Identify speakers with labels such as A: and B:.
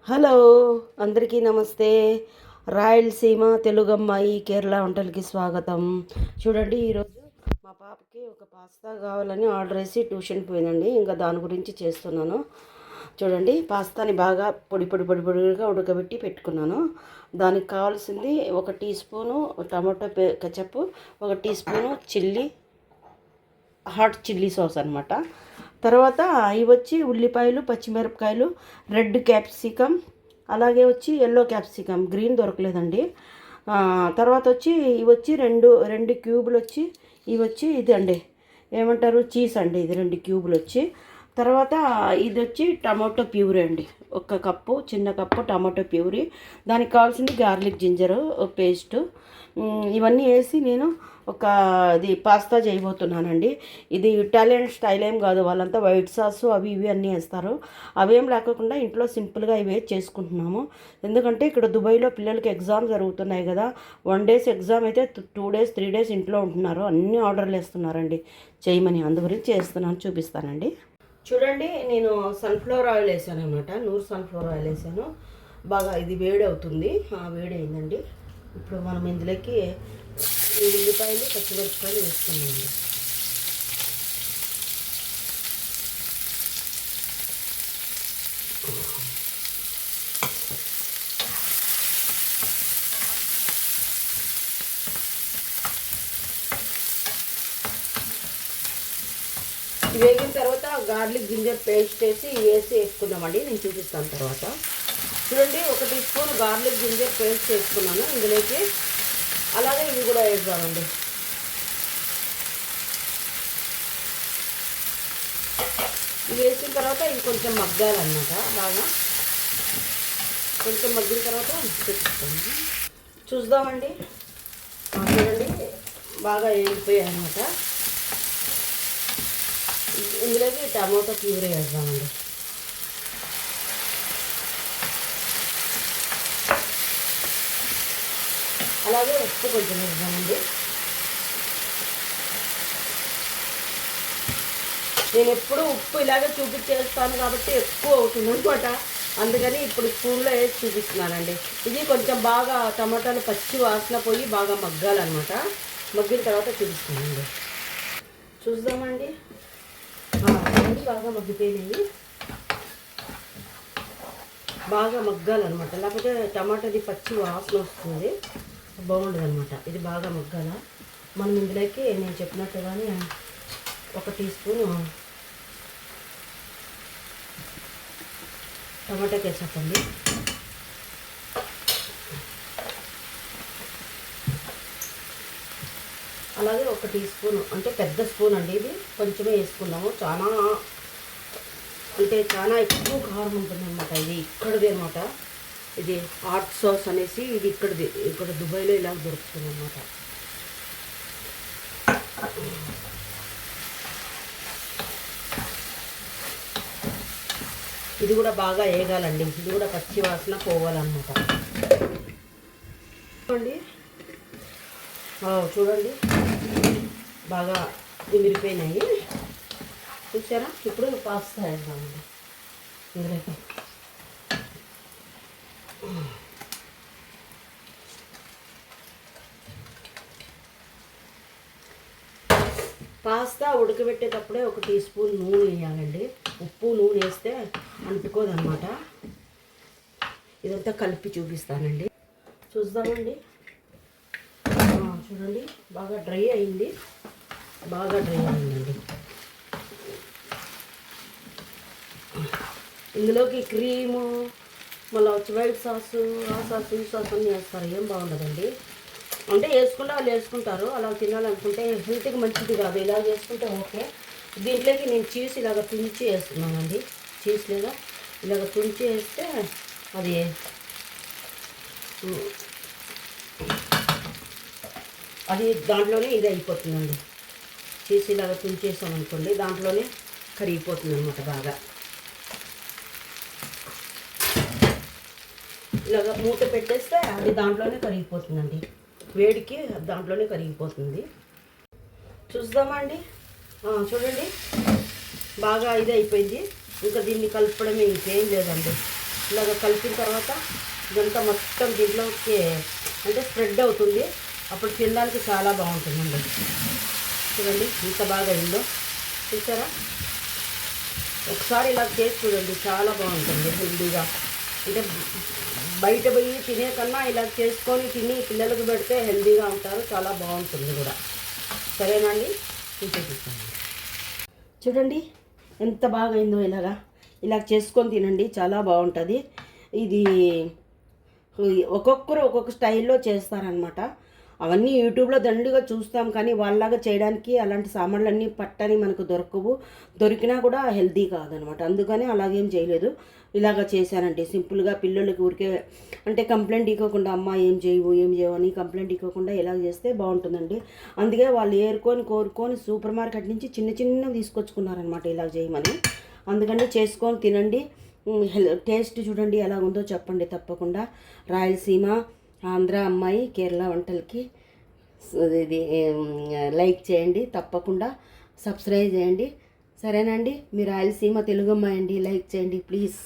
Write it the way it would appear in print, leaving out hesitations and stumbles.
A: Hello, అందరికీ నమస్తే. రాయలసీమ తెలుగు అమ్మాయి కేరళ వంటలకి స్వాగతం. చూడండి, ఈరోజు మా పాపకి ఒక పాస్తా కావాలని ఆర్డర్ వేసి ట్యూషన్ పోయిందండి. ఇంకా దాని గురించి చేస్తున్నాను. చూడండి, పాస్తాని బాగా పొడిగా ఉడకబెట్టి పెట్టుకున్నాను. దానికి కావాల్సింది 1 teaspoon tomato ketchup, 1 teaspoon hot chilli sauce అనమాట. తర్వాత ఇవి వచ్చి ఉల్లిపాయలు, పచ్చిమిరపకాయలు, రెడ్ క్యాప్సికమ్, అలాగే వచ్చి ఎల్లో క్యాప్సికమ్, గ్రీన్ దొరకలేదండి. తర్వాత వచ్చి ఇవి వచ్చి రెండు క్యూబులు వచ్చి ఇవి వచ్చి ఇది అండి, ఏమంటారు, చీజ్ అండి. ఇది 2 క్యూబులు వచ్చి. తర్వాత ఇది వచ్చి టమాటో ప్యూరీ అండి, 1 కప్పు, చిన్న కప్పు టమాటో ప్యూరీ. దానికి కావాల్సింది గార్లిక్ జింజర్ పేస్టు. ఇవన్నీ వేసి నేను ఇది పాస్తా చేయబోతున్నానండి. ఇది ఇటాలియన్ స్టైల్ ఏం కాదు, వాళ్ళంతా వైట్ సాసు అవి ఇవి అన్నీ వేస్తారు. అవేం లేకుండా ఇంట్లో సింపుల్గా ఇవే చేసుకుంటున్నాము. ఎందుకంటే ఇక్కడ దుబాయ్లో పిల్లలకి ఎగ్జామ్ జరుగుతున్నాయి కదా. 1 డేస్ ఎగ్జామ్ అయితే 2 డేస్ 3 డేస్ ఇంట్లో ఉంటున్నారు. అన్ని ఆర్డర్లు వేస్తున్నారండి చేయమని. అందు గురించి చేస్తున్నాను, చూపిస్తానండి. చూడండి, నేను సన్ఫ్లవర్ ఆయిల్ వేసాను అనమాట. నూరు సన్ఫ్లవర్ ఆయిల్ వేసాను. బాగా ఇది వేడి అవుతుంది. వేడి అయిందండి. ఇప్పుడు మనం ఇందులోకి ఈ ఉల్లిపాయలు, పచ్చిమిరపకాయలు వేసుకున్నామండి. వేగిన తర్వాత గార్లిక్ జింజర్ పేస్ట్ వేసుకుందామండి. నేను చూపిస్తాను తర్వాత. చూడండి, 1 teaspoon garlic ginger paste వేసుకున్నాను ఇందులోకి. అలాగే ఇవి కూడా వేద్దామండి. ఇవి వేసిన తర్వాత ఇవి కొంచెం మగ్గాలన్నమాట. బాగా కొంచెం మగ్గిన తర్వాత చూద్దామండి. చూడండి, బాగా వేగిపోయాయి అన్నమాట. ఇందులోకి టమాటో ప్యూరీ వేద్దామండి. అలాగే ఉప్పు కొంచెం వేద్దామండి. నేను ఎప్పుడు ఉప్పు ఇలాగే చూపించేస్తాను కాబట్టి ఎక్కువ అవుతుంది అనమాట. అందుకని ఇప్పుడు స్పూన్లో వేసి చూపిస్తున్నానండి. ఇది కొంచెం బాగా టమాటాలు పచ్చి వాసన పోయి బాగా మగ్గాలన్నమాట. మగ్గిన తర్వాత చూపిస్తానండి. చూద్దామండి. బాగా మగ్గిపోయినాయి. బాగా మగ్గాలన్నమాట, లేకపోతే టమాటాది పచ్చి వాసన వస్తుంది, బాగుండదు అనమాట. ఇది బాగా మగ్గాల. మనం ఇందులోకి నేను చెప్పినట్టుగానే 1 టీ స్పూను టమాటా కెచప్ అండి. అలాగే 1 టీ స్పూను, అంటే పెద్ద స్పూన్ అండి, ఇది కొంచెమే వేసుకున్నాము. చాలా ఎక్కువ కారం ఉంటుంది అనమాట. ఇది ఇక్కడది అనమాట. ఇది హాట్ సాస్ అనేసి ఇది ఇక్కడ దుబాయ్లో ఇలా దొరుకుతుంది అనమాట. ఇది కూడా బాగా వేగాలండి. ఇది కూడా పచ్చి వాసన పోవాలన్నమాట. చూడండి, బాగా ఇమిరిపోయినాయి. చూసారా? ఇప్పుడు పాస్తా వేద్దామండి ఇందులోకి. పాస్తా ఉడకబెట్టేటప్పుడే 1 టీ స్పూన్ నూనె వేయాలండి. ఉప్పు నూనె వేస్తే అంటుకోదన్నమాట. ఇదంతా కలిపి చూపిస్తానండి. చూద్దామండి. చూడండి, బాగా డ్రై అయింది. అయిందండి. ఇందులోకి క్రీము, మళ్ళీ వచ్చి వైట్ సాసు, ఆ సాసు ఈ సాసు అన్నీ వేస్తారు. ఏం బాగుండదండి. అంటే వేసుకుంటే వాళ్ళు వేసుకుంటారు. అలా తినాలనుకుంటే హెల్త్కి మంచిది కాదు. ఇలా చేసుకుంటే ఓకే. దీంట్లోకి నేను చీజ్ ఇలాగ తుంచి వేస్తున్నానండి. చీజ్ లేదా ఇలాగ తుంచి వేస్తే అది దాంట్లోనే ఇది అయిపోతుందండి. చీజ్ ఇలాగ తుంచేసామనుకోండి, దాంట్లోనే కరిగిపోతుంది అనమాట. బాగా ఇలాగ మూత పెట్టేస్తే అది దాంట్లోనే కరిగిపోతుందండి. వేడికి దాంట్లోనే కరిగిపోతుంది. చూద్దామండి. చూడండి, బాగా ఇది అయిపోయింది. ఇంకా దీన్ని కలపడమే, ఇంకేం లేదండి. ఇలాగ కలిపిన తర్వాత ఇదంతా మొత్తం దీంట్లోకి అంటే స్ప్రెడ్ అవుతుంది. అప్పుడు తినడానికి చాలా బాగుంటుందండి. చూడండి ఇంత బాగా అయిందో, చూసారా? ఒకసారి ఇలా చేసి చూడండి, చాలా బాగుంటుంది హెల్దీగా. అంటే బయట పోయి తినే కన్నా ఇలా చేసుకొని తిని పిల్లలకు పెడితే హెల్దీగా ఉంటారు, చాలా బాగుంటుంది కూడా. సరేనండి, చూసేస్తాను. చూడండి ఎంత బాగా అయిందో. ఇలా చేసుకొని తినండి, చాలా బాగుంటుంది. ఇది ఒక్కొక్కరు ఒక్కొక్క స్టైల్లో చేస్తారనమాట. అవన్నీ యూట్యూబ్లో దండిగా చూస్తాం, కానీ వాళ్ళలాగా చేయడానికి అలాంటి సామాన్లన్నీ పట్టని మనకు దొరకవు. దొరికినా కూడా హెల్తీ కాదనమాట. అందుకని అలాగేం చేయలేదు, ఇలాగ చేశానండి సింపుల్గా. పిల్లలకి ఊరికే అంటే కంప్లైంట్ ఇవ్వకుండా, అమ్మ ఏం చేయవు అని కంప్లైంట్ ఇవ్వకుండా ఇలా చేస్తే బాగుంటుందండి. అందుకే వాళ్ళు కోరుకొని సూపర్ మార్కెట్ నుంచి చిన్నవి తీసుకొచ్చుకున్నారనమాట ఇలా చేయమని. అందుకని చేసుకొని తినండి. టేస్ట్ చూడండి ఎలా ఉందో చెప్పండి తప్పకుండా. రాయలసీమ ఆంధ్ర అమ్మాయి కేరళ వంటలకి ఇది లైక్ చేయండి, తప్పకుండా సబ్స్క్రైబ్ చేయండి. సరేనండి, మీరు రాయలసీమ తెలుగు అమ్మాయి అండి, లైక్ చేయండి ప్లీజ్.